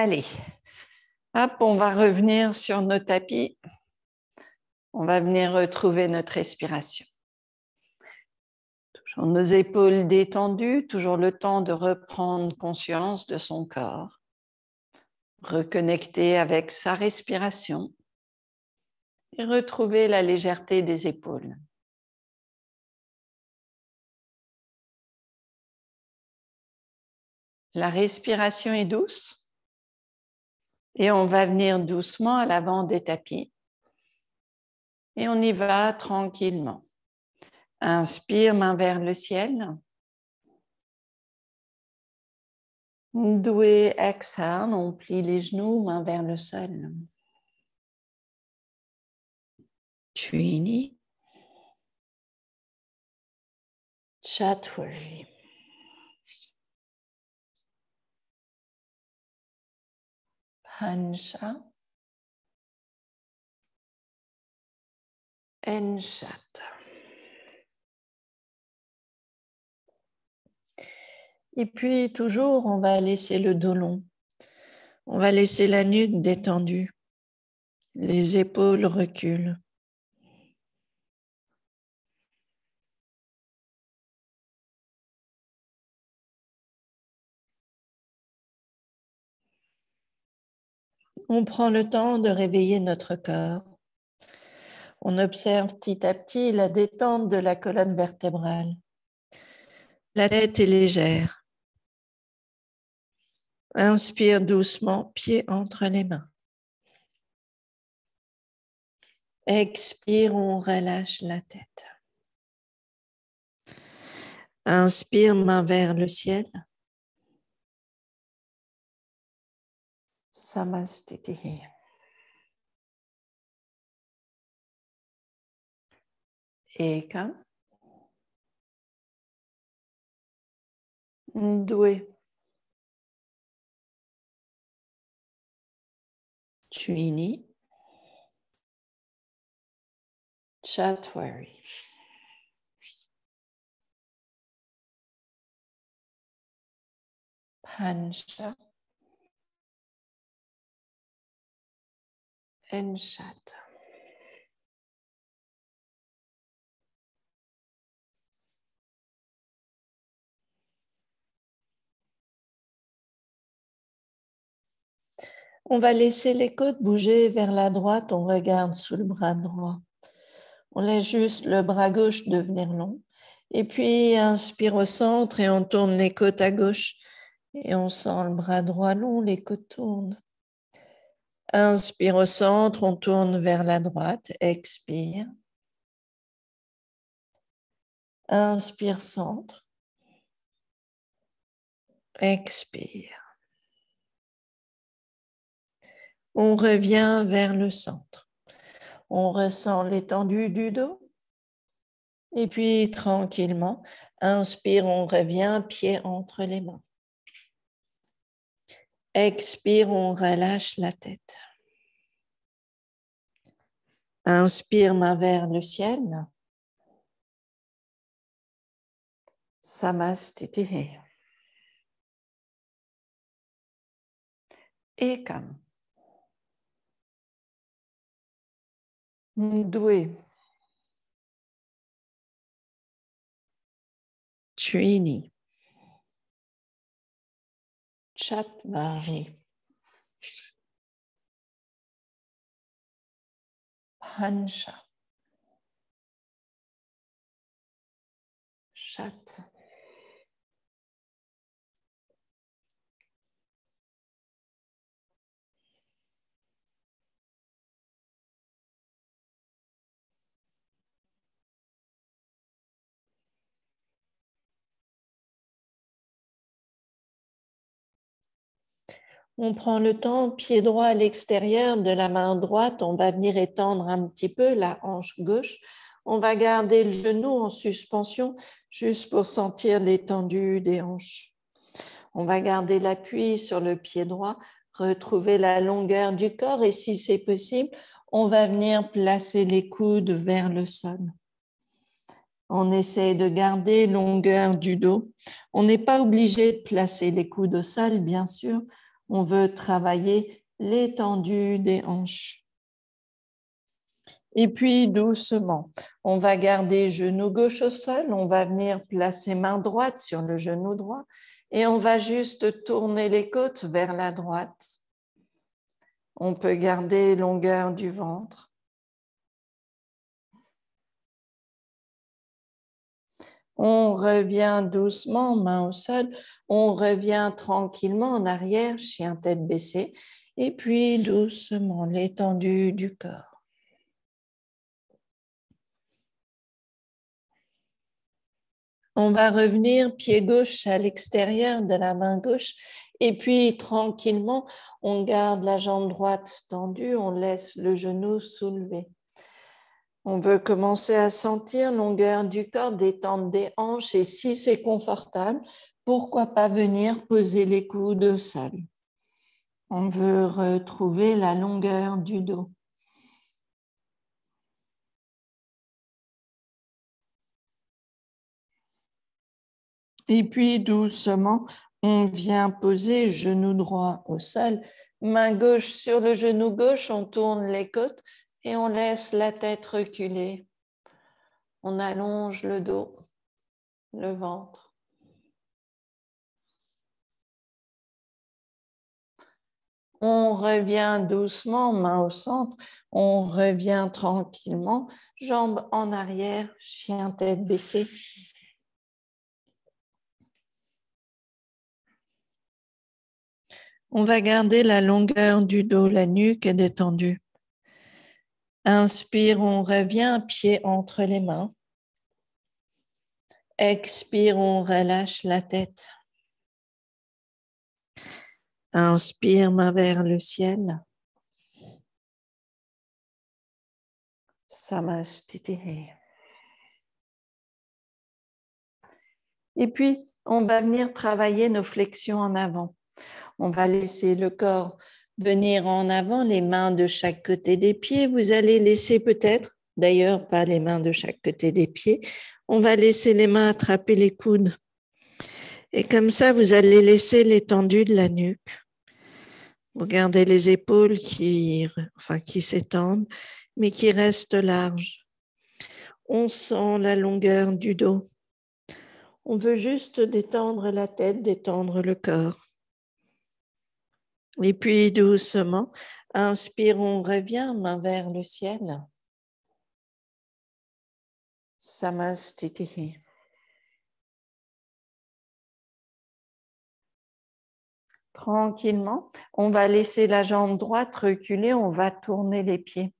Allez, hop, on va revenir sur nos tapis. On va venir retrouver notre respiration. Toujours nos épaules détendues, toujours le temps de reprendre conscience de son corps. Reconnecter avec sa respiration et retrouver la légèreté des épaules. La respiration est douce et on va venir doucement à l'avant des tapis et on y va tranquillement. Inspire, main vers le ciel. Doué, exhale, on plie les genoux, main vers le sol. Trini. Chatwari. Pansha. Enshat. Et puis toujours, on va laisser le dos long. On va laisser la nuque détendue. Les épaules reculent. On prend le temps de réveiller notre corps. On observe petit à petit la détente de la colonne vertébrale. La tête est légère. Inspire doucement, pied entre les mains. Expire, on relâche la tête. Inspire, main vers le ciel. Samastiti. Eka. Doué. Trini. Chatwari. Pansha. Enshat. On va laisser les côtes bouger vers la droite, on regarde sous le bras droit. On laisse juste le bras gauche devenir long. Et puis, inspire au centre et on tourne les côtes à gauche. Et on sent le bras droit long, les côtes tournent. Inspire au centre, on tourne vers la droite. Expire. Inspire centre. Expire. On revient vers le centre. On ressent l'étendue du dos. Et puis, tranquillement, inspire, on revient, pied entre les mains. Expire, on relâche la tête. Inspire, main vers le ciel. Samastiti. Ekam. Doué. Trini. Chatwari. Pansha. Chat. On prend le temps, pied droit à l'extérieur de la main droite, on va venir étendre un petit peu la hanche gauche. On va garder le genou en suspension juste pour sentir l'étendue des hanches. On va garder l'appui sur le pied droit, retrouver la longueur du corps et si c'est possible, on va venir placer les coudes vers le sol. On essaie de garder longueur du dos. On n'est pas obligé de placer les coudes au sol, bien sûr. On veut travailler l'étendue des hanches. Et puis doucement, on va garder genou gauche au sol, on va venir placer main droite sur le genou droit et on va juste tourner les côtes vers la droite. On peut garder longueur du ventre. On revient doucement, main au sol, on revient tranquillement en arrière, chien tête baissée, et puis doucement l'étendue du corps. On va revenir pied gauche à l'extérieur de la main gauche et puis tranquillement, on garde la jambe droite tendue, on laisse le genou soulevé. On veut commencer à sentir longueur du corps, détente des hanches et si c'est confortable, pourquoi pas venir poser les coudes au sol. On veut retrouver la longueur du dos. Et puis doucement, on vient poser genou droit au sol, main gauche sur le genou gauche, on tourne les côtes et on laisse la tête reculer. On allonge le dos, le ventre. On revient doucement, main au centre, on revient tranquillement, jambes en arrière, chien tête baissée. On va garder la longueur du dos, la nuque est détendue. Inspire, on revient, pied entre les mains. Expire, on relâche la tête. Inspire, main vers le ciel. Samastiti. Et puis, on va venir travailler nos flexions en avant. On va laisser le corps venir en avant, les mains de chaque côté des pieds. Vous allez laisser peut-être, d'ailleurs pas les mains de chaque côté des pieds, on va laisser les mains attraper les coudes. Et comme ça, vous allez laisser l'étendue de la nuque. Vous gardez les épaules qui s'étendent, mais qui restent larges. On sent la longueur du dos. On veut juste détendre la tête, détendre le corps. Et puis doucement, inspire, on revient, main vers le ciel. Samastiti. Tranquillement, on va laisser la jambe droite reculer, on va tourner les pieds.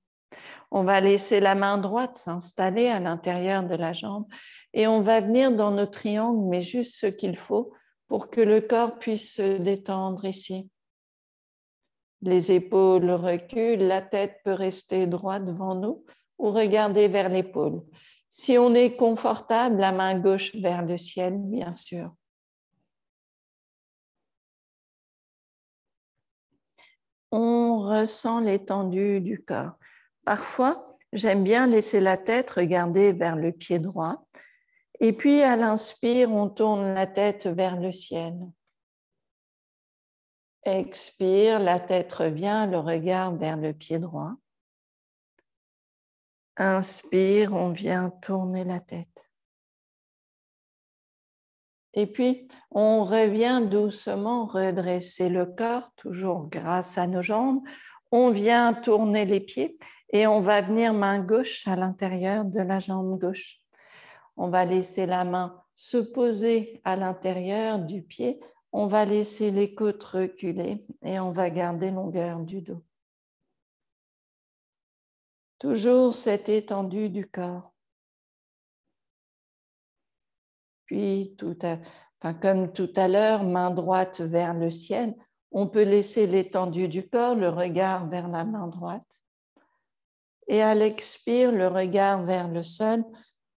On va laisser la main droite s'installer à l'intérieur de la jambe et on va venir dans nos triangles, mais juste ce qu'il faut pour que le corps puisse se détendre ici. Les épaules reculent, la tête peut rester droite devant nous ou regarder vers l'épaule. Si on est confortable, la main gauche vers le ciel, bien sûr. On ressent l'étendue du corps. Parfois, j'aime bien laisser la tête regarder vers le pied droit. Et puis, à l'inspire, on tourne la tête vers le ciel. Expire, la tête revient, le regard vers le pied droit. Inspire, on vient tourner la tête. Et puis, on revient doucement redresser le corps, toujours grâce à nos jambes. On vient tourner les pieds et on va venir main gauche à l'intérieur de la jambe gauche. On va laisser la main se poser à l'intérieur du pied. On va laisser les côtes reculer et on va garder longueur du dos. Toujours cette étendue du corps. Puis, comme tout à l'heure, main droite vers le ciel, on peut laisser l'étendue du corps, le regard vers la main droite. Et à l'expire, le regard vers le sol,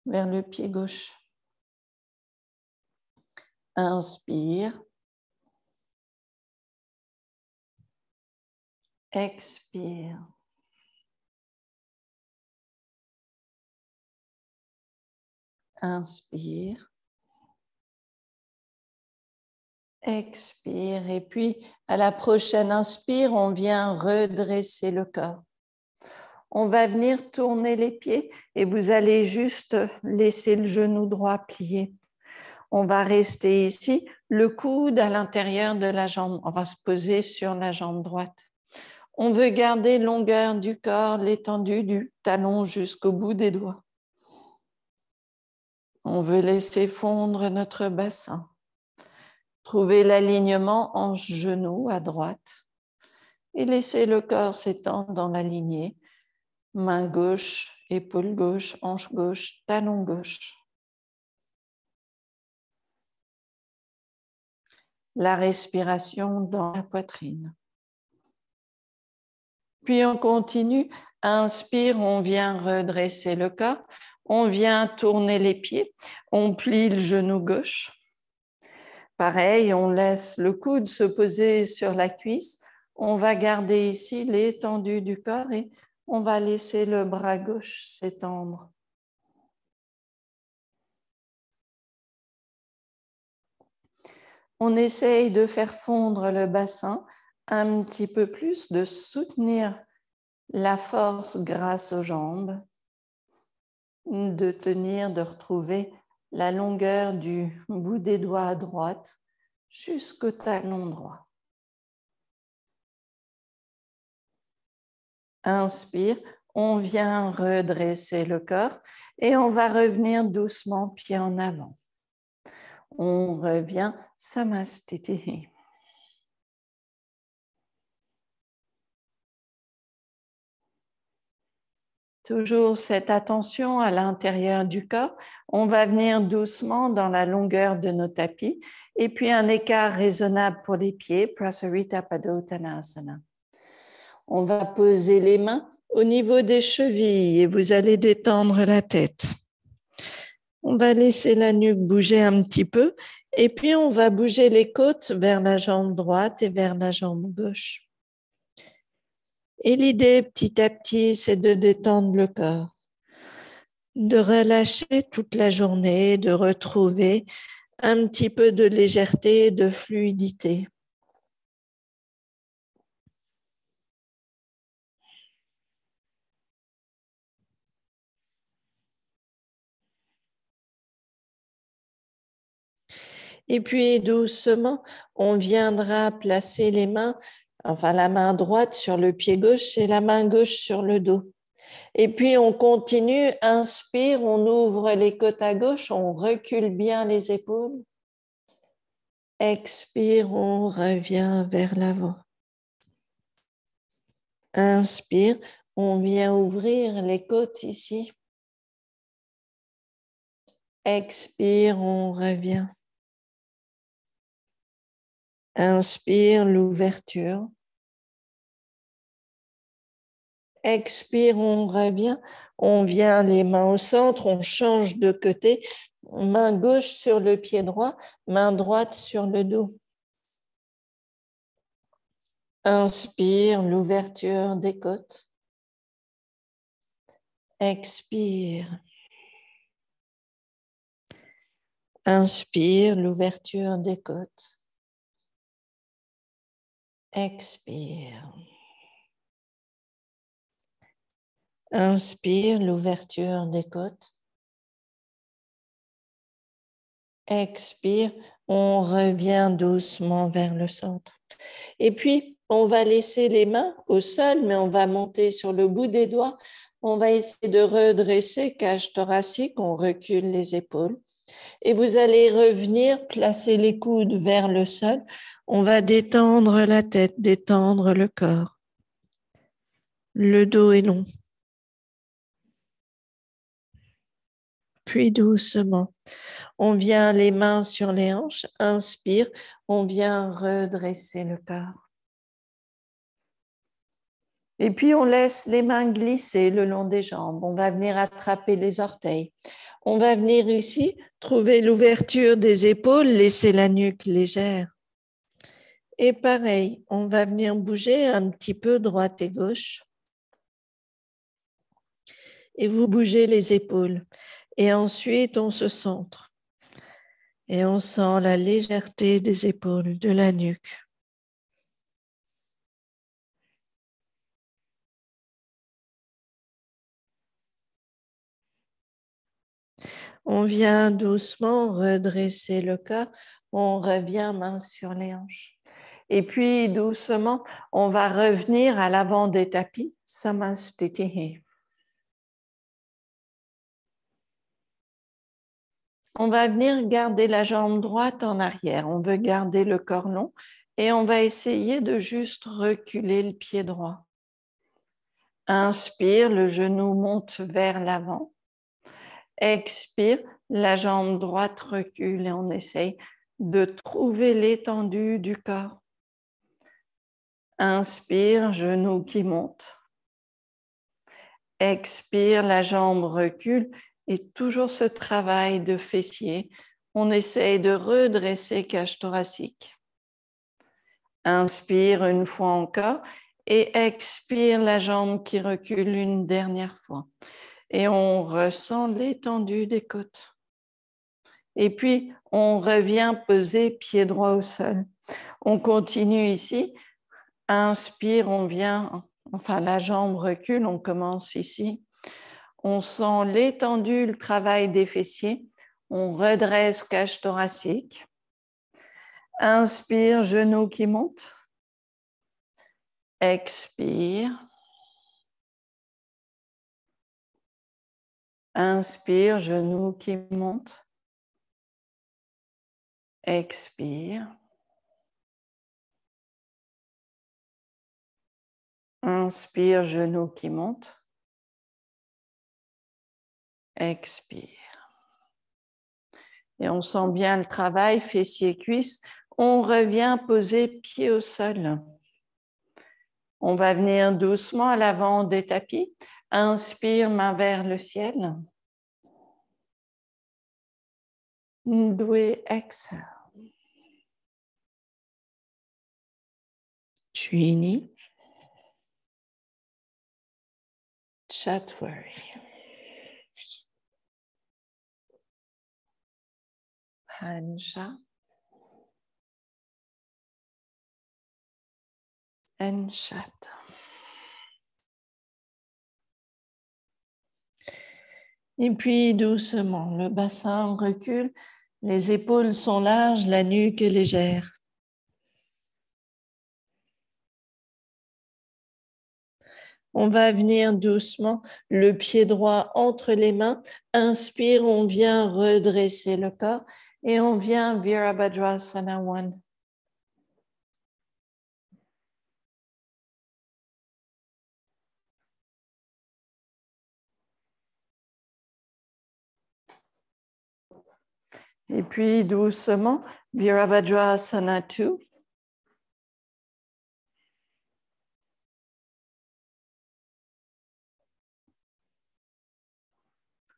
vers le pied gauche. Inspire. Expire. Inspire. Expire. Et puis, à la prochaine inspire, on vient redresser le corps. On va venir tourner les pieds et vous allez juste laisser le genou droit plié. On va rester ici, le coude à l'intérieur de la jambe. On va se poser sur la jambe droite. On veut garder longueur du corps, l'étendue du talon jusqu'au bout des doigts. On veut laisser fondre notre bassin. Trouver l'alignement hanche-genou à droite et laisser le corps s'étendre dans la lignée. Main gauche, épaule gauche, hanche gauche, talon gauche. La respiration dans la poitrine. Puis on continue. Inspire, on vient redresser le corps. On vient tourner les pieds. On plie le genou gauche. Pareil, on laisse le coude se poser sur la cuisse. On va garder ici l'étendue du corps et on va laisser le bras gauche s'étendre. On essaye de faire fondre le bassin un petit peu plus, de soutenir la force grâce aux jambes, de tenir, de retrouver la longueur du bout des doigts à droite jusqu'au talon droit. Inspire, on vient redresser le corps et on va revenir doucement pied en avant. On revient Samastiti. Toujours cette attention à l'intérieur du corps. On va venir doucement dans la longueur de nos tapis et puis un écart raisonnable pour les pieds, Prasarita Padottanasana. On va poser les mains au niveau des chevilles et vous allez détendre la tête. On va laisser la nuque bouger un petit peu et puis on va bouger les côtes vers la jambe droite et vers la jambe gauche. Et l'idée petit à petit, c'est de détendre le corps, de relâcher toute la journée, de retrouver un petit peu de légèreté, de fluidité. Et puis doucement, on viendra placer les mains, enfin la main droite sur le pied gauche et la main gauche sur le dos. Et puis on continue, inspire, on ouvre les côtes à gauche, on recule bien les épaules. Expire, on revient vers l'avant. Inspire, on vient ouvrir les côtes ici. Expire, on revient. Inspire, l'ouverture. Expire, on revient. On vient les mains au centre, on change de côté. Main gauche sur le pied droit, main droite sur le dos. Inspire, l'ouverture des côtes. Expire. Inspire, l'ouverture des côtes. Expire. Inspire, l'ouverture des côtes. Expire, on revient doucement vers le centre. Et puis, on va laisser les mains au sol, mais on va monter sur le bout des doigts. On va essayer de redresser cage thoracique, on recule les épaules. Et vous allez revenir, placer les coudes vers le sol. On va détendre la tête, détendre le corps. Le dos est long. Puis doucement, on vient les mains sur les hanches, inspire, on vient redresser le corps. Et puis on laisse les mains glisser le long des jambes, on va venir attraper les orteils. On va venir ici, trouver l'ouverture des épaules, laisser la nuque légère. Et pareil, on va venir bouger un petit peu droite et gauche. Et vous bougez les épaules. Et ensuite, on se centre. Et on sent la légèreté des épaules, de la nuque. On vient doucement redresser le corps. On revient main sur les hanches. Et puis doucement, on va revenir à l'avant des tapis, Samastitihi. On va venir garder la jambe droite en arrière. On veut garder le corps long et on va essayer de juste reculer le pied droit. Inspire, le genou monte vers l'avant. Expire, la jambe droite recule et on essaye de trouver l'étendue du corps. Inspire, genou qui monte. Expire, la jambe recule et toujours ce travail de fessier. On essaye de redresser cage thoracique. Inspire une fois encore et expire la jambe qui recule une dernière fois. Et on ressent l'étendue des côtes. Et puis, on revient peser pied droit au sol. On continue ici. Inspire, on vient, enfin la jambe recule, on commence ici. On sent l'étendue, le travail des fessiers. On redresse cage thoracique. Inspire, genou qui monte. Expire. Inspire, genou qui monte. Expire. Inspire, genou qui monte. Expire. Et on sent bien le travail, fessiers-cuisses. On revient poser pied au sol. On va venir doucement à l'avant des tapis. Inspire, main vers le ciel. Ndoué, exhale. Chini. Chatwari. Hansha. Enshat. Et puis doucement, le bassin recule, les épaules sont larges, la nuque est légère. On va venir doucement, le pied droit entre les mains. Inspire, on vient redresser le corps et on vient Virabhadrasana 1. Et puis doucement, Virabhadrasana 2.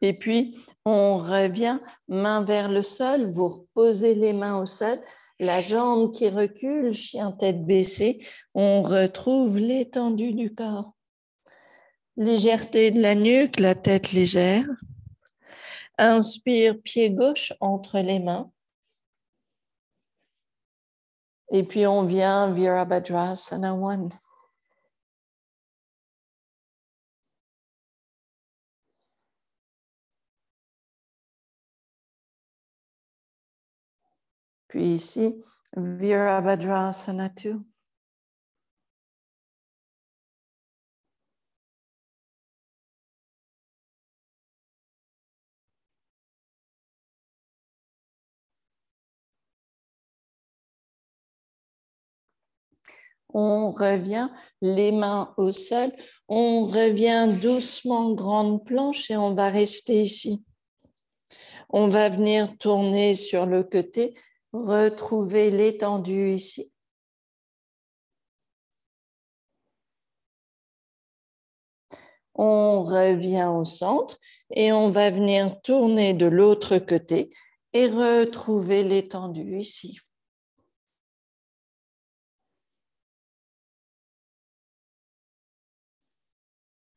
Et puis, on revient main vers le sol, vous reposez les mains au sol, la jambe qui recule, chien tête baissée, on retrouve l'étendue du corps. Légèreté de la nuque, la tête légère. Inspire, pied gauche entre les mains. Et puis, on vient Virabhadrasana 1. Puis ici, Virabhadrasana 2. On revient, les mains au sol. On revient doucement grande planche et on va rester ici. On va venir tourner sur le côté, retrouver l'étendue ici. On revient au centre et on va venir tourner de l'autre côté et retrouver l'étendue ici.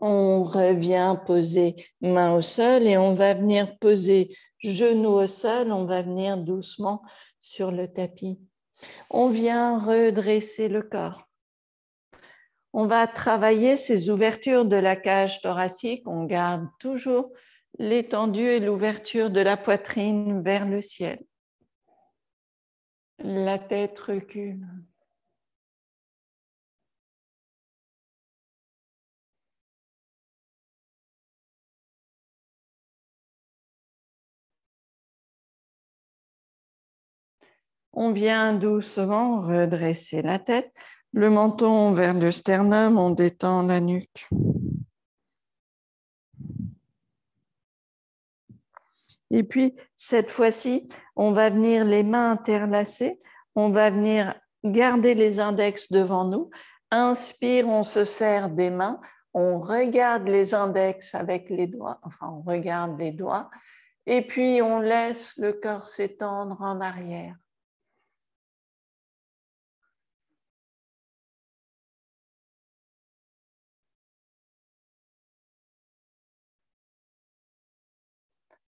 On revient poser main au sol et on va venir poser genou au sol. On va venir doucement sur le tapis. On vient redresser le corps. On va travailler ces ouvertures de la cage thoracique. On garde toujours l'étendue et l'ouverture de la poitrine vers le ciel. La tête recule. On vient doucement redresser la tête, le menton vers le sternum, on détend la nuque. Et puis, cette fois-ci, on va venir les mains interlacées, on va venir garder les index devant nous. Inspire, on se serre des mains, on regarde les index avec les doigts, enfin, on regarde les doigts, et puis on laisse le corps s'étendre en arrière.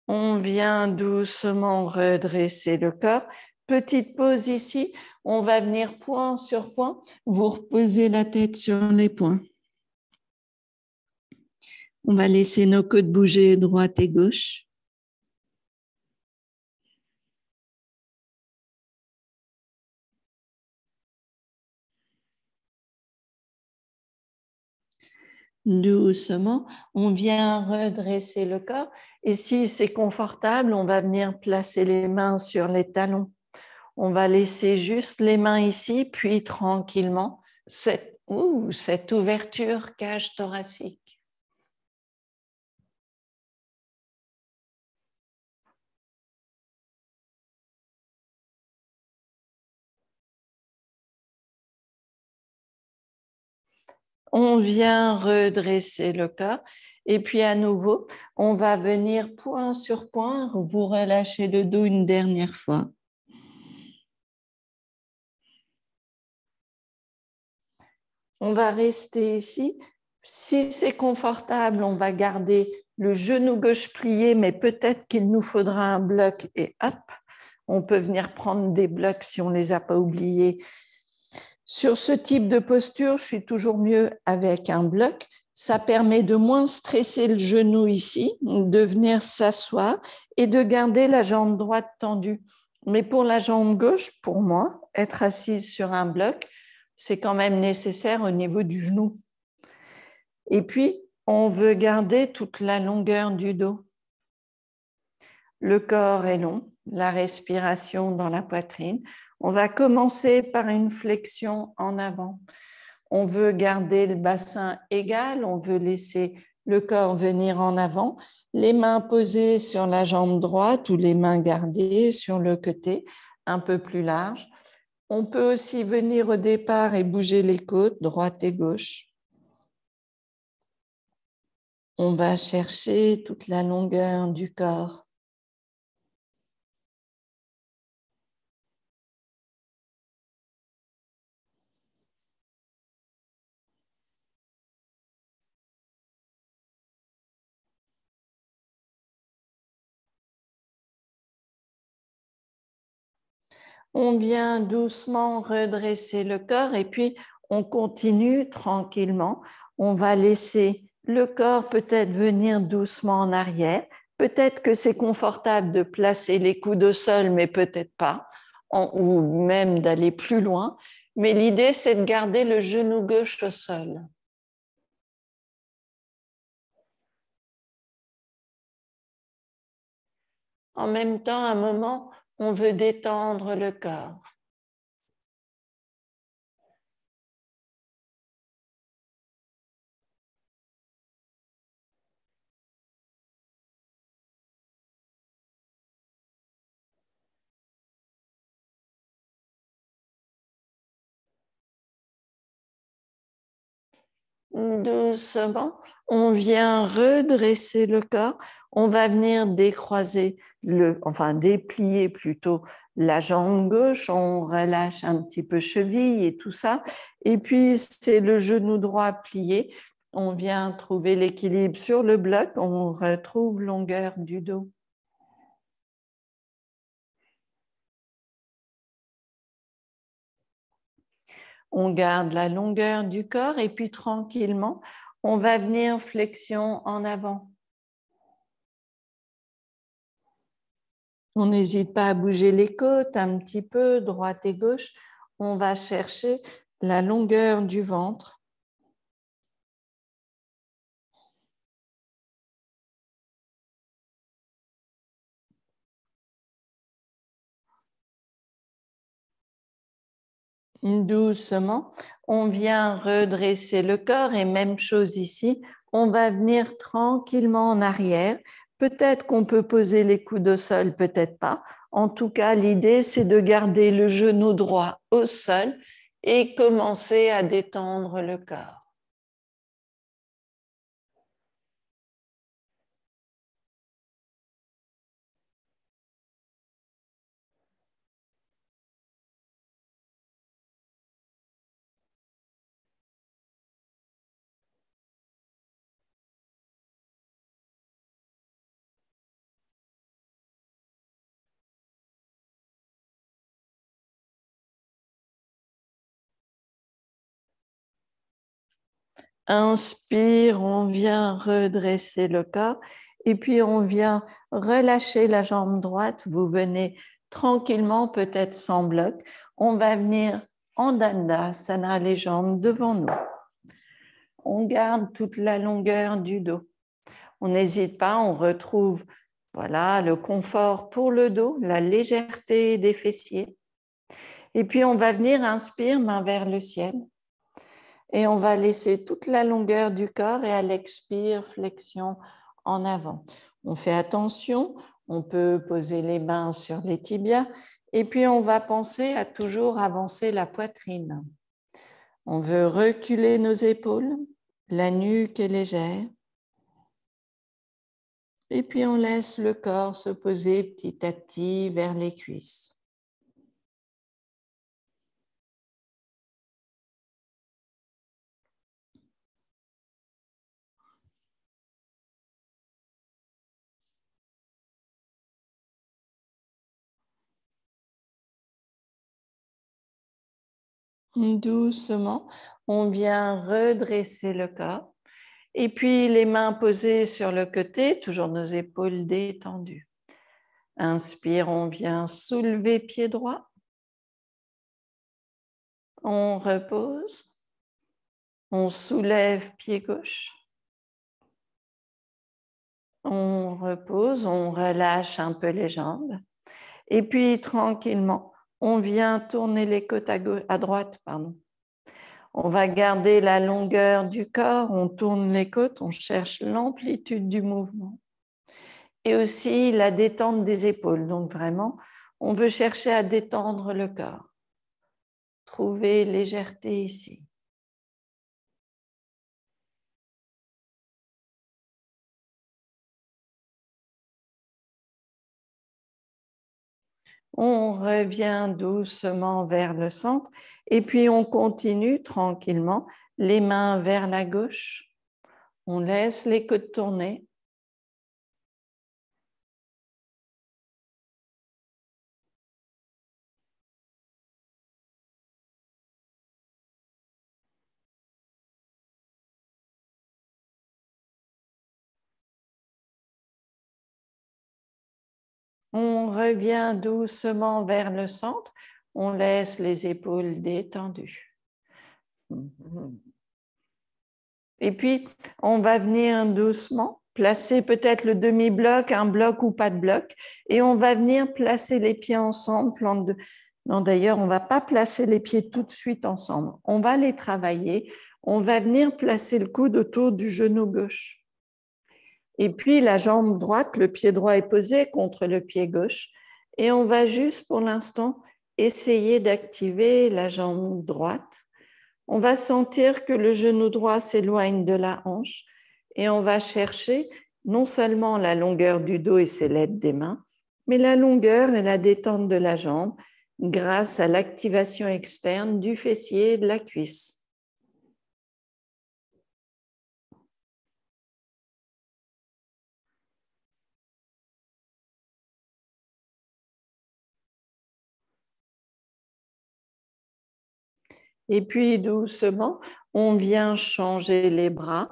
On vient doucement redresser le corps. Petite pause ici. On va venir point sur point. Vous reposez la tête sur les poings. On va laisser nos côtes bouger droite et gauche. Doucement, on vient redresser le corps. Et si c'est confortable, on va venir placer les mains sur les talons. On va laisser juste les mains ici, puis tranquillement, cette ouverture cage thoracique. On vient redresser le corps. Et puis à nouveau, on va venir point sur point, vous relâchez le dos une dernière fois. On va rester ici. Si c'est confortable, on va garder le genou gauche plié, mais peut-être qu'il nous faudra un bloc et hop, on peut venir prendre des blocs si on ne les a pas oubliés. Sur ce type de posture, je suis toujours mieux avec un bloc. Ça permet de moins stresser le genou ici, de venir s'asseoir et de garder la jambe droite tendue. Mais pour la jambe gauche, pour moi, être assise sur un bloc, c'est quand même nécessaire au niveau du genou. Et puis, on veut garder toute la longueur du dos. Le corps est long, la respiration dans la poitrine. On va commencer par une flexion en avant. On veut garder le bassin égal, on veut laisser le corps venir en avant, les mains posées sur la jambe droite ou les mains gardées sur le côté, un peu plus large. On peut aussi venir au départ et bouger les côtes, droite et gauche. On va chercher toute la longueur du corps. On vient doucement redresser le corps et puis on continue tranquillement. On va laisser le corps peut-être venir doucement en arrière. Peut-être que c'est confortable de placer les coudes au sol, mais peut-être pas, ou même d'aller plus loin. Mais l'idée, c'est de garder le genou gauche au sol. En même temps, à un moment, on veut détendre le corps. Doucement, on vient redresser le corps. On va venir décroiser, déplier plutôt la jambe gauche. On relâche un petit peu cheville et tout ça. Et puis, c'est le genou droit plié. On vient trouver l'équilibre sur le bloc, on retrouve longueur du dos. On garde la longueur du corps et puis tranquillement, on va venir flexion en avant. On n'hésite pas à bouger les côtes un petit peu, droite et gauche. On va chercher la longueur du ventre. Doucement, on vient redresser le corps et même chose ici, on va venir tranquillement en arrière. Peut-être qu'on peut poser les coudes au sol, peut-être pas. En tout cas, l'idée, c'est de garder le genou droit au sol et commencer à détendre le corps. Inspire, on vient redresser le corps et puis on vient relâcher la jambe droite. Vous venez tranquillement, peut-être sans bloc. On va venir en Dandasana, les jambes devant nous. On garde toute la longueur du dos. On n'hésite pas, on retrouve voilà, le confort pour le dos, la légèreté des fessiers. Et puis on va venir, inspire, main vers le ciel. Et on va laisser toute la longueur du corps et à l'expire, flexion en avant. On fait attention, on peut poser les mains sur les tibias et puis on va penser à toujours avancer la poitrine. On veut reculer nos épaules, la nuque est légère. Et puis on laisse le corps se poser petit à petit vers les cuisses. Doucement, on vient redresser le corps. Et puis les mains posées sur le côté, toujours nos épaules détendues. Inspire, on vient soulever pied droit. On repose. On soulève pied gauche. On repose, on relâche un peu les jambes. Et puis tranquillement, on vient tourner les côtes à droite. On va garder la longueur du corps, on tourne les côtes, on cherche l'amplitude du mouvement. Et aussi la détente des épaules. Donc vraiment, on veut chercher à détendre le corps. Trouver légèreté ici. On revient doucement vers le centre et puis on continue tranquillement, les mains vers la gauche. On laisse les côtes tourner. On revient doucement vers le centre. On laisse les épaules détendues. Et puis, on va venir doucement placer peut-être le demi-bloc, un bloc ou pas de bloc, et on va venir placer les pieds ensemble. Non, d'ailleurs, on ne va pas placer les pieds tout de suite ensemble. On va les travailler. On va venir placer le coude autour du genou gauche. Et puis, la jambe droite, le pied droit est posé contre le pied gauche. Et on va juste, pour l'instant, essayer d'activer la jambe droite. On va sentir que le genou droit s'éloigne de la hanche et on va chercher non seulement la longueur du dos et ses l'aide des mains, mais la longueur et la détente de la jambe grâce à l'activation externe du fessier et de la cuisse. Et puis doucement, on vient changer les bras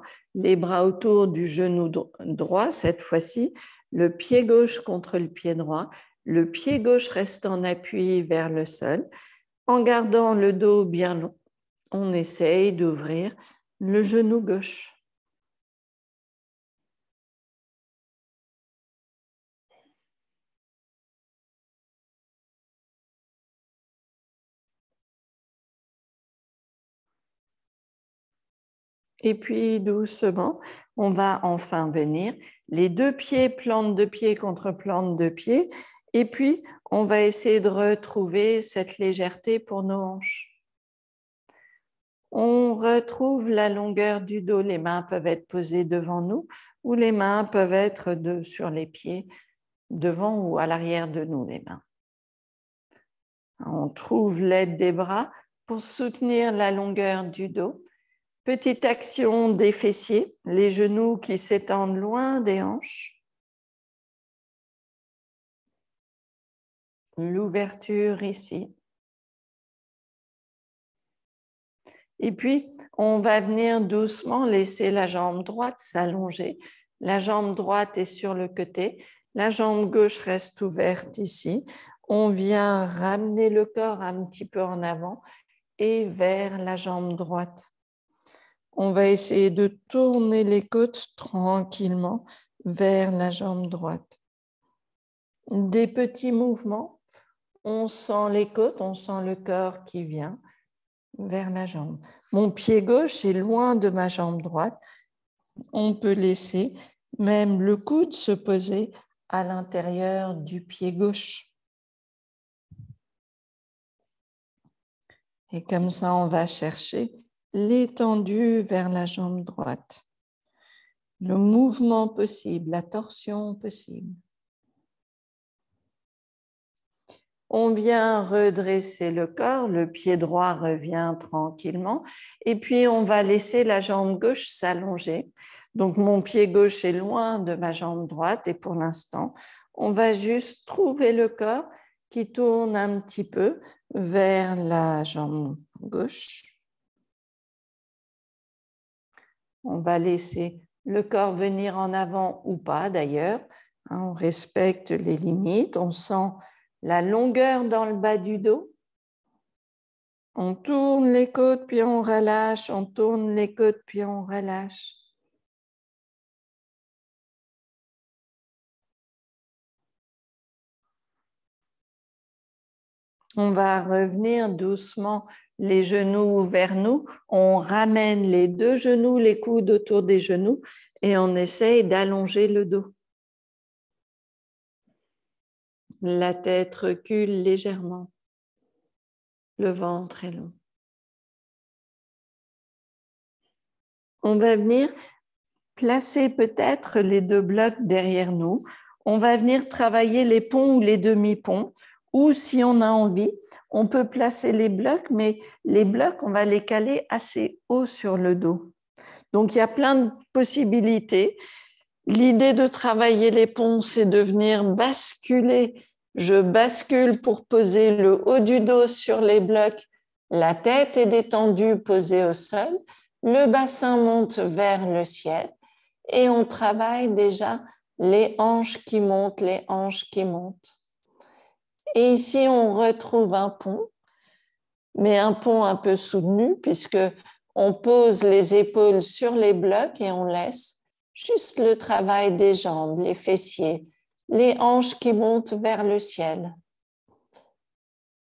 autour du genou droit cette fois-ci, le pied gauche contre le pied droit, le pied gauche reste en appui vers le sol. En gardant le dos bien long, on essaye d'ouvrir le genou gauche. Et puis doucement, on va enfin venir les deux pieds, plante de pied contre plante de pied. Et puis, on va essayer de retrouver cette légèreté pour nos hanches. On retrouve la longueur du dos. Les mains peuvent être posées devant nous ou les mains peuvent être sur les pieds, devant ou à l'arrière de nous, les mains. On trouve l'aide des bras pour soutenir la longueur du dos. Petite action des fessiers, les genoux qui s'étendent loin des hanches. L'ouverture ici. Et puis, on va venir doucement laisser la jambe droite s'allonger. La jambe droite est sur le côté. La jambe gauche reste ouverte ici. On vient ramener le corps un petit peu en avant et vers la jambe droite. On va essayer de tourner les côtes tranquillement vers la jambe droite. Des petits mouvements. On sent les côtes, on sent le corps qui vient vers la jambe. Mon pied gauche est loin de ma jambe droite. On peut laisser même le coude se poser à l'intérieur du pied gauche. Et comme ça, on va chercher l'étendue vers la jambe droite. Le mouvement possible, la torsion possible. On vient redresser le corps, le pied droit revient tranquillement et puis on va laisser la jambe gauche s'allonger. Donc mon pied gauche est loin de ma jambe droite et pour l'instant, on va juste trouver le corps qui tourne un petit peu vers la jambe gauche. On va laisser le corps venir en avant ou pas d'ailleurs. On respecte les limites, on sent la longueur dans le bas du dos. On tourne les côtes, puis on relâche. On tourne les côtes, puis on relâche. On va revenir doucement les genoux vers nous. On ramène les deux genoux, les coudes autour des genoux et on essaye d'allonger le dos. La tête recule légèrement. Le ventre est long. On va venir placer peut-être les deux blocs derrière nous. On va venir travailler les ponts ou les demi-ponts. Ou si on a envie, on peut placer les blocs, mais les blocs, on va les caler assez haut sur le dos. Donc, il y a plein de possibilités. L'idée de travailler les ponts, c'est de venir basculer. Je bascule pour poser le haut du dos sur les blocs. La tête est détendue, posée au sol. Le bassin monte vers le ciel. Et on travaille déjà les hanches qui montent, les hanches qui montent. Et ici, on retrouve un pont, mais un pont un peu soutenu, puisque on pose les épaules sur les blocs et on laisse juste le travail des jambes, les fessiers, les hanches qui montent vers le ciel.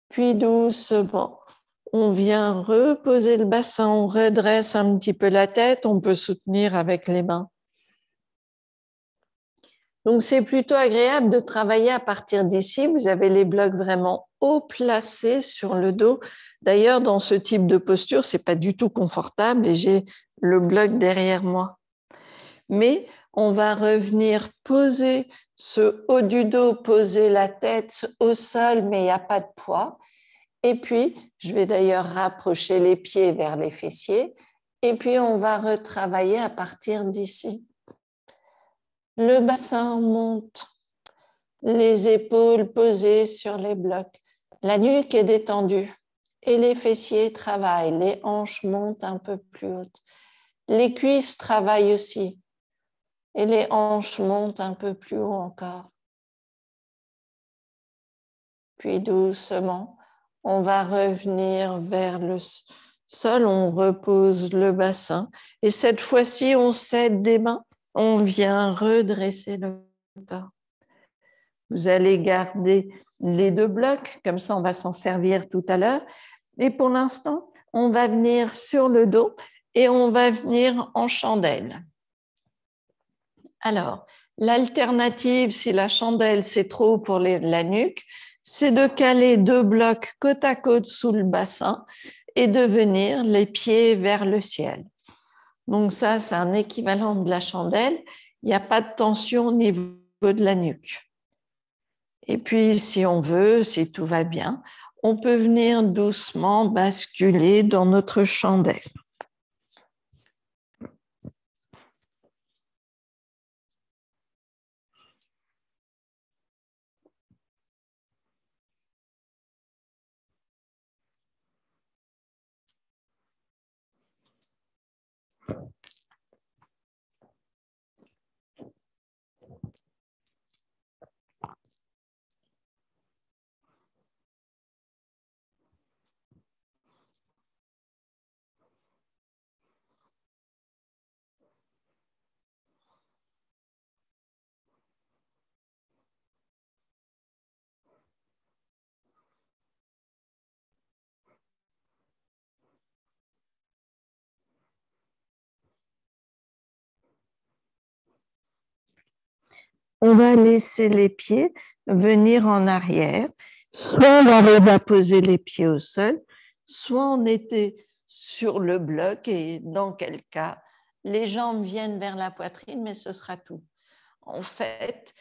Puis doucement, on vient reposer le bassin, on redresse un petit peu la tête, on peut soutenir avec les mains. Donc, c'est plutôt agréable de travailler à partir d'ici. Vous avez les blocs vraiment haut placés sur le dos. D'ailleurs, dans ce type de posture, ce n'est pas du tout confortable et j'ai le bloc derrière moi. Mais on va revenir poser ce haut du dos, poser la tête au sol, mais il n'y a pas de poids. Et puis, je vais d'ailleurs rapprocher les pieds vers les fessiers. Et puis, on va retravailler à partir d'ici. Le bassin monte, les épaules posées sur les blocs. La nuque est détendue. Et les fessiers travaillent, les hanches montent un peu plus hautes. Les cuisses travaillent aussi. Et les hanches montent un peu plus haut encore. Puis doucement, on va revenir vers le sol, on repose le bassin. Et cette fois-ci, on s'aide des mains, on vient redresser le corps. Vous allez garder les deux blocs, comme ça on va s'en servir tout à l'heure. Et pour l'instant, on va venir sur le dos et on va venir en chandelle. Alors, l'alternative, si la chandelle c'est trop pour la nuque, c'est de caler deux blocs côte à côte sous le bassin et de venir les pieds vers le ciel. Donc ça, c'est un équivalent de la chandelle. Il n'y a pas de tension au niveau de la nuque. Et puis, si on veut, si tout va bien, on peut venir doucement basculer dans notre chandelle. On va laisser les pieds venir en arrière. Soit on va poser les pieds au sol, soit on était sur le bloc et dans quel cas, les jambes viennent vers la poitrine, mais ce sera tout. En fait,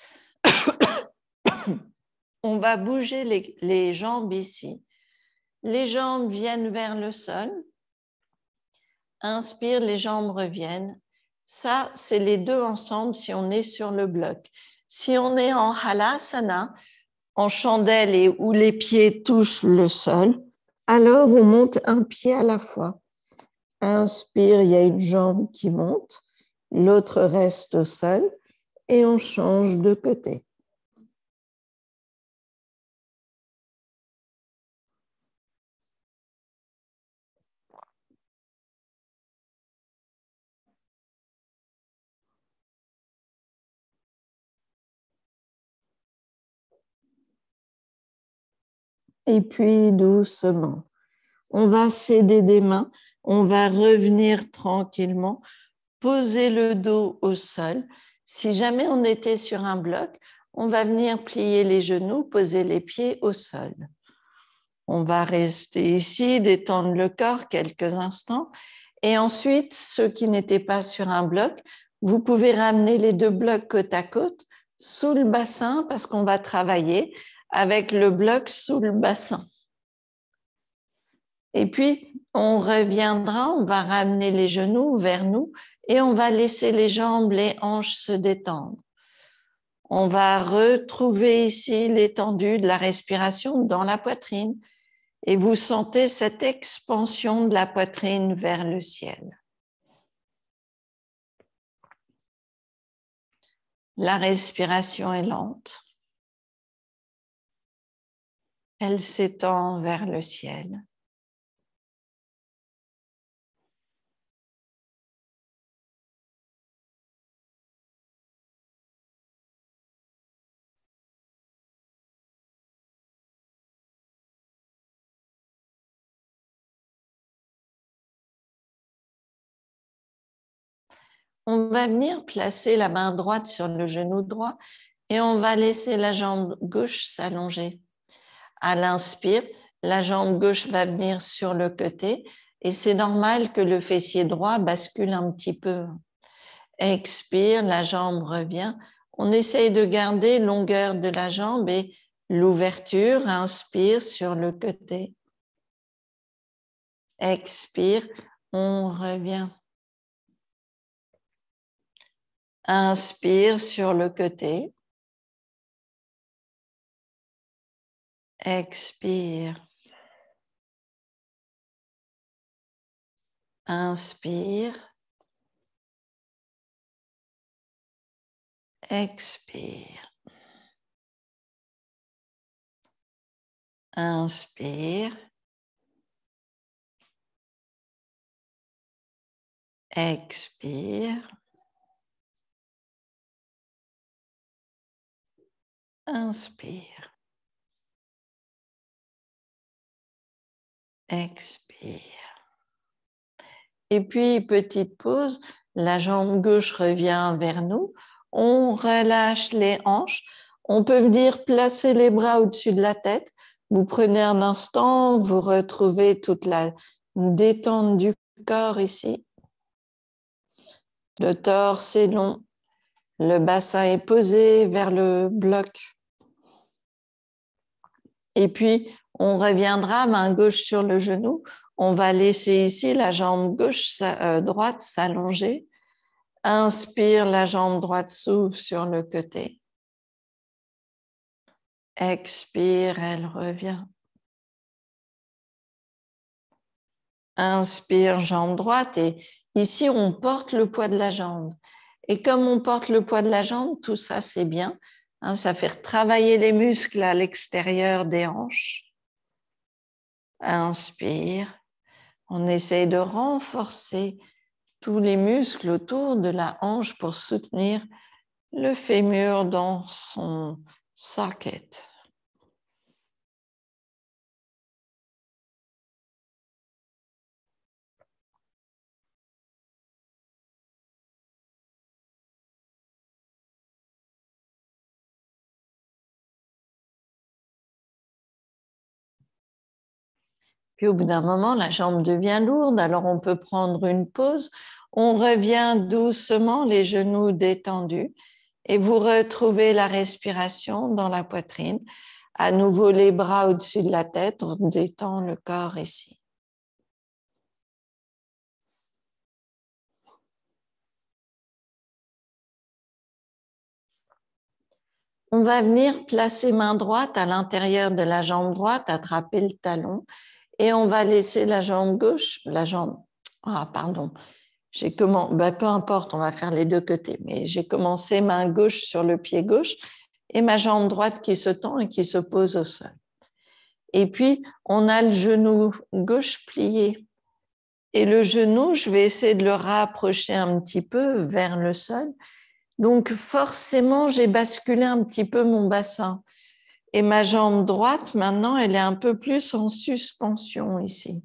on va bouger les jambes ici. Les jambes viennent vers le sol. Inspire, les jambes reviennent. Ça, c'est les deux ensemble si on est sur le bloc. Si on est en halasana, en chandelle et où les pieds touchent le sol, alors on monte un pied à la fois. Inspire, il y a une jambe qui monte, l'autre reste au sol et on change de côté. Et puis doucement, on va s'aider des mains, on va revenir tranquillement, poser le dos au sol. Si jamais on était sur un bloc, on va venir plier les genoux, poser les pieds au sol. On va rester ici, détendre le corps quelques instants. Et ensuite, ceux qui n'étaient pas sur un bloc, vous pouvez ramener les deux blocs côte à côte sous le bassin parce qu'on va travailler avec le bloc sous le bassin. Et puis, on reviendra, on va ramener les genoux vers nous et on va laisser les jambes, les hanches se détendre. On va retrouver ici l'étendue de la respiration dans la poitrine et vous sentez cette expansion de la poitrine vers le ciel. La respiration est lente. Elle s'étend vers le ciel. On va venir placer la main droite sur le genou droit et on va laisser la jambe gauche s'allonger. À l'inspire, la jambe gauche va venir sur le côté et c'est normal que le fessier droit bascule un petit peu. Expire, la jambe revient. On essaye de garder longueur de la jambe et l'ouverture. Inspire sur le côté. Expire, on revient. Inspire sur le côté. Expire. Inspire. Expire. Inspire. Expire. Inspire. Expire. Et puis, petite pause, la jambe gauche revient vers nous. On relâche les hanches. On peut venir placer les bras au-dessus de la tête. Vous prenez un instant, vous retrouvez toute la détente du corps ici. Le torse est long. Le bassin est posé vers le bloc. Et puis, on reviendra main gauche sur le genou. On va laisser ici la jambe droite s'allonger. Inspire, la jambe droite s'ouvre sur le côté. Expire, elle revient. Inspire, jambe droite. Et ici, on porte le poids de la jambe. Et comme on porte le poids de la jambe, tout ça, c'est bien. Ça fait travailler les muscles à l'extérieur des hanches. Inspire. On essaye de renforcer tous les muscles autour de la hanche pour soutenir le fémur dans son socket. Puis au bout d'un moment, la jambe devient lourde, alors on peut prendre une pause. On revient doucement, les genoux détendus, et vous retrouvez la respiration dans la poitrine. À nouveau, les bras au-dessus de la tête, on détend le corps ici. On va venir placer main droite à l'intérieur de la jambe droite, attraper le talon, et on va laisser la jambe gauche, peu importe, on va faire les deux côtés, mais j'ai commencé main gauche sur le pied gauche et ma jambe droite qui se tend et qui se pose au sol. Et puis, on a le genou gauche plié. Et le genou, je vais essayer de le rapprocher un petit peu vers le sol. Donc, forcément, j'ai basculé un petit peu mon bassin. Et ma jambe droite, maintenant, elle est un peu plus en suspension ici.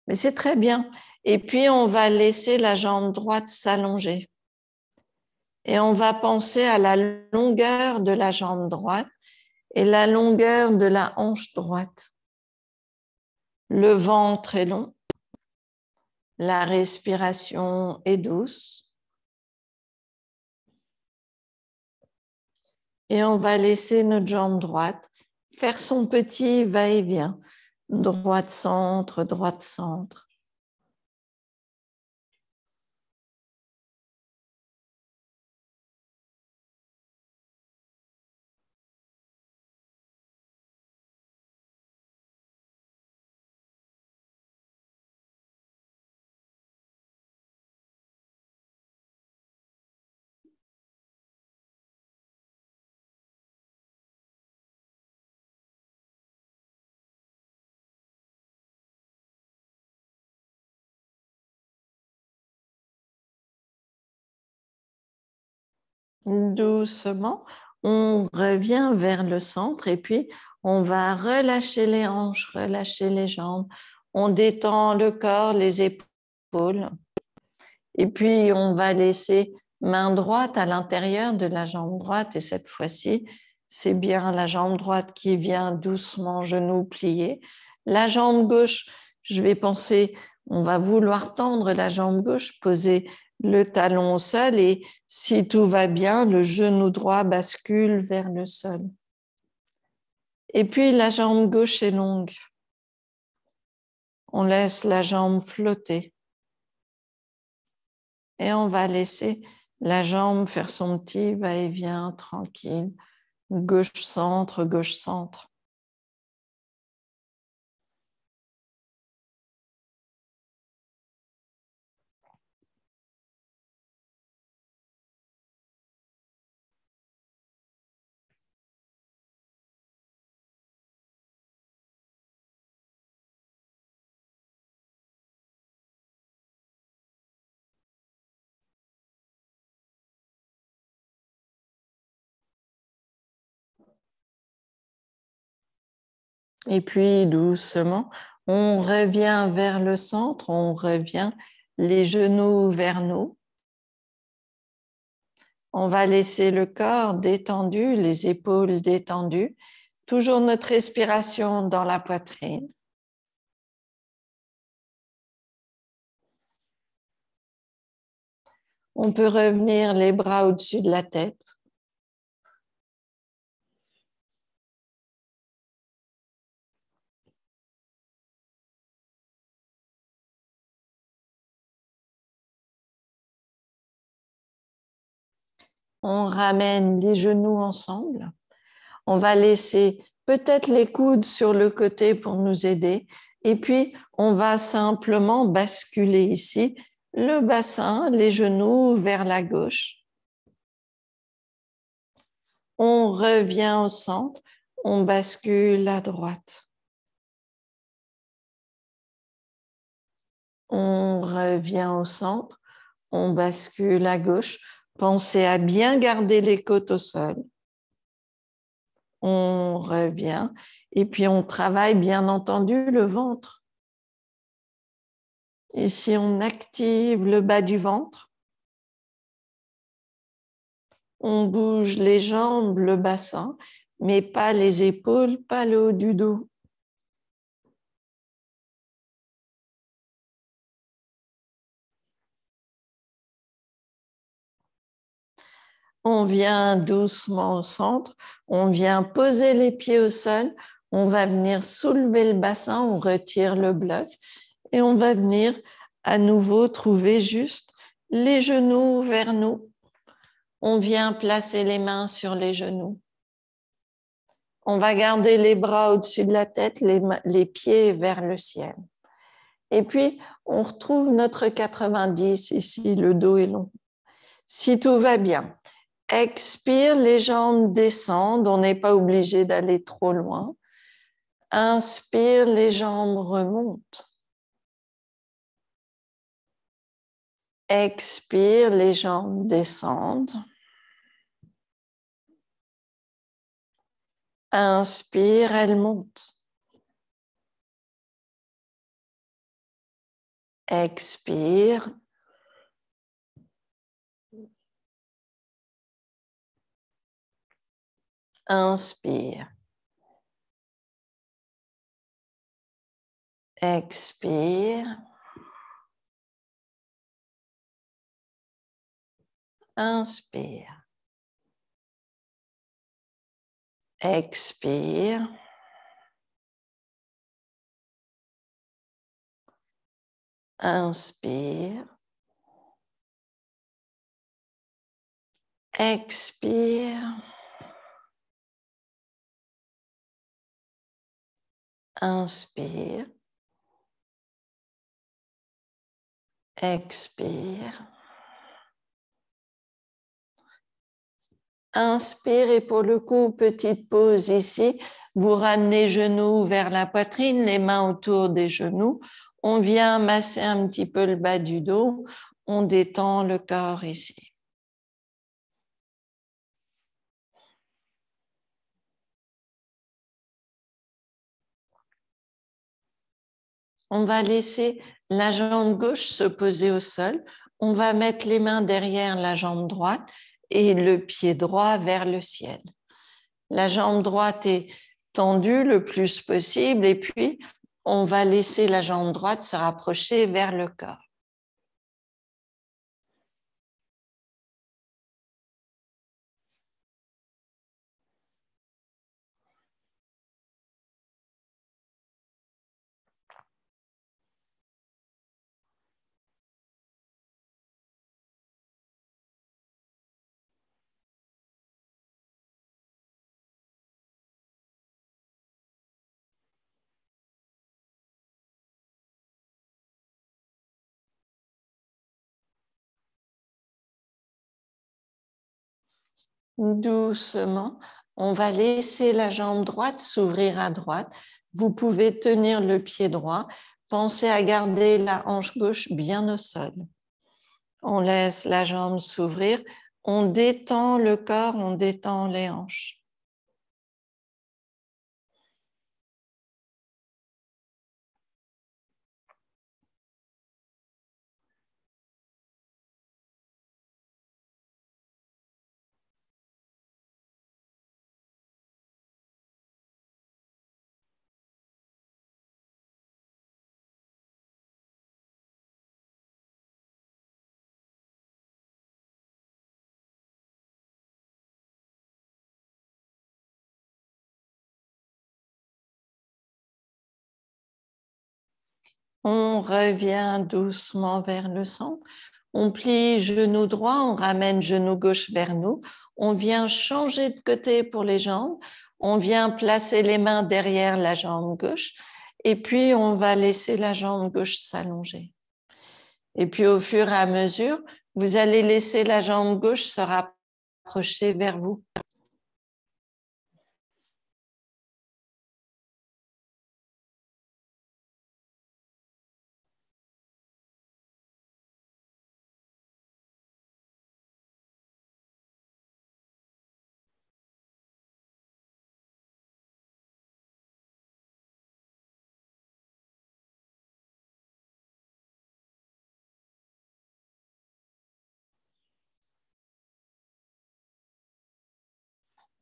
Mais c'est très bien. Et puis, on va laisser la jambe droite s'allonger. Et on va penser à la longueur de la jambe droite et la longueur de la hanche droite. Le ventre est long. La respiration est douce. Et on va laisser notre jambe droite faire son petit va-et-vient. Droite-centre, droite-centre. Doucement, on revient vers le centre et puis on va relâcher les hanches, relâcher les jambes. On détend le corps, les épaules. Et puis, on va laisser main droite à l'intérieur de la jambe droite. Et cette fois-ci, c'est bien la jambe droite qui vient doucement, genou plié. La jambe gauche, je vais penser, on va vouloir tendre la jambe gauche, poser le talon au sol et si tout va bien, le genou droit bascule vers le sol. Et puis, la jambe gauche est longue. On laisse la jambe flotter. Et on va laisser la jambe faire son petit va-et-vient tranquille, gauche-centre, gauche-centre. Et puis doucement, on revient vers le centre, on revient les genoux vers nous. On va laisser le corps détendu, les épaules détendues, toujours notre respiration dans la poitrine. On peut revenir les bras au-dessus de la tête. On ramène les genoux ensemble. On va laisser peut-être les coudes sur le côté pour nous aider. Et puis, on va simplement basculer ici le bassin, les genoux vers la gauche. On revient au centre, on bascule à droite. On revient au centre, on bascule à gauche. Pensez à bien garder les côtes au sol. On revient et puis on travaille bien entendu le ventre. Ici, on active le bas du ventre. On bouge les jambes, le bassin, mais pas les épaules, pas le haut du dos. On vient doucement au centre, on vient poser les pieds au sol, on va venir soulever le bassin, on retire le bloc et on va venir à nouveau trouver juste les genoux vers nous. On vient placer les mains sur les genoux. On va garder les bras au-dessus de la tête, les pieds vers le ciel. Et puis, on retrouve notre 90 ici, le dos est long. Si tout va bien, expire, les jambes descendent, on n'est pas obligé d'aller trop loin. Inspire, les jambes remontent. Expire, les jambes descendent. Inspire, elles montent. Expire. Inspire. Expire. Inspire. Expire. Inspire. Expire. Inspire. Expire. Inspire et pour le coup, petite pause ici. Vous ramenez genoux vers la poitrine, les mains autour des genoux. On vient masser un petit peu le bas du dos. On détend le corps ici. On va laisser la jambe gauche se poser au sol. On va mettre les mains derrière la jambe droite et le pied droit vers le ciel. La jambe droite est tendue le plus possible et puis on va laisser la jambe droite se rapprocher vers le corps. Doucement, on va laisser la jambe droite s'ouvrir à droite. Vous pouvez tenir le pied droit. Pensez à garder la hanche gauche bien au sol. On laisse la jambe s'ouvrir. On détend le corps, on détend les hanches. On revient doucement vers le centre. On plie genou droit, on ramène genou gauche vers nous. On vient changer de côté pour les jambes. On vient placer les mains derrière la jambe gauche. Et puis, on va laisser la jambe gauche s'allonger. Et puis, au fur et à mesure, vous allez laisser la jambe gauche se rapprocher vers vous.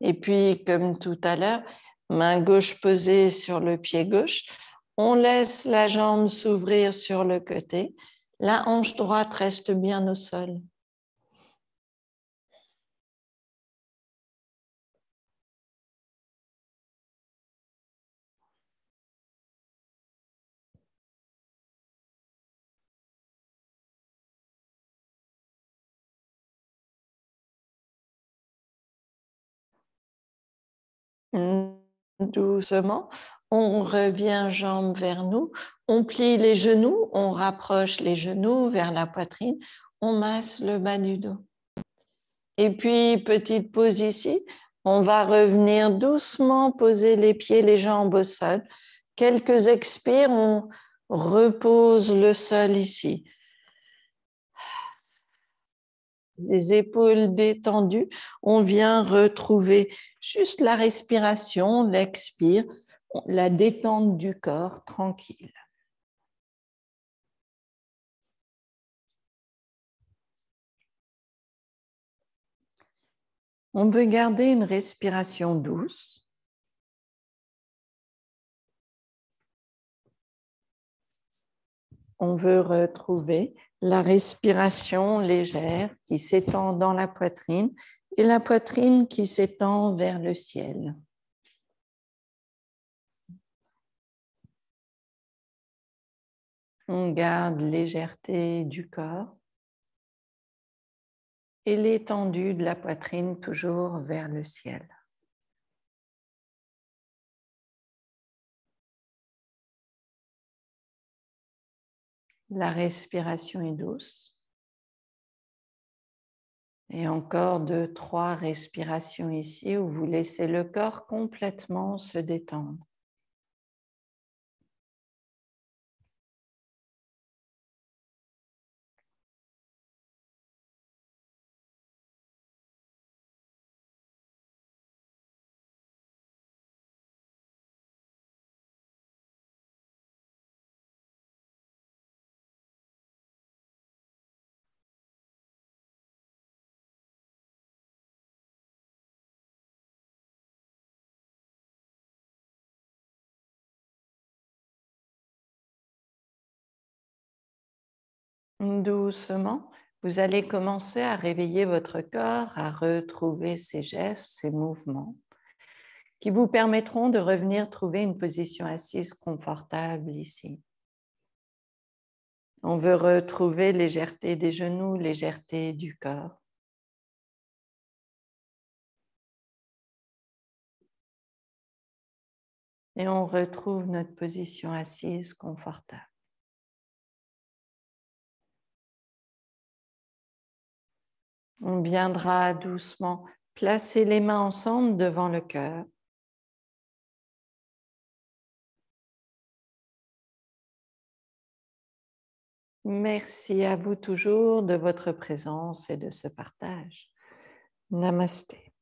Et puis, comme tout à l'heure, main gauche posée sur le pied gauche. On laisse la jambe s'ouvrir sur le côté. La hanche droite reste bien au sol. Doucement, on revient jambes vers nous, on plie les genoux, on rapproche les genoux vers la poitrine, on masse le bas du dos. Et puis, petite pause ici, on va revenir doucement poser les pieds, les jambes au sol. Quelques expires, on repose le sol ici. Les épaules détendues, on vient retrouver juste la respiration, l'expire, la détente du corps tranquille. On veut garder une respiration douce. On veut retrouver la respiration légère qui s'étend dans la poitrine et la poitrine qui s'étend vers le ciel. On garde légèreté du corps et l'étendue de la poitrine toujours vers le ciel. La respiration est douce. Et encore 2, 3 respirations ici où vous laissez le corps complètement se détendre. Doucement, vous allez commencer à réveiller votre corps, à retrouver ses gestes, ses mouvements qui vous permettront de revenir trouver une position assise confortable ici. On veut retrouver légèreté des genoux, légèreté du corps. Et on retrouve notre position assise confortable. On viendra doucement placer les mains ensemble devant le cœur. Merci à vous toujours de votre présence et de ce partage. Namasté.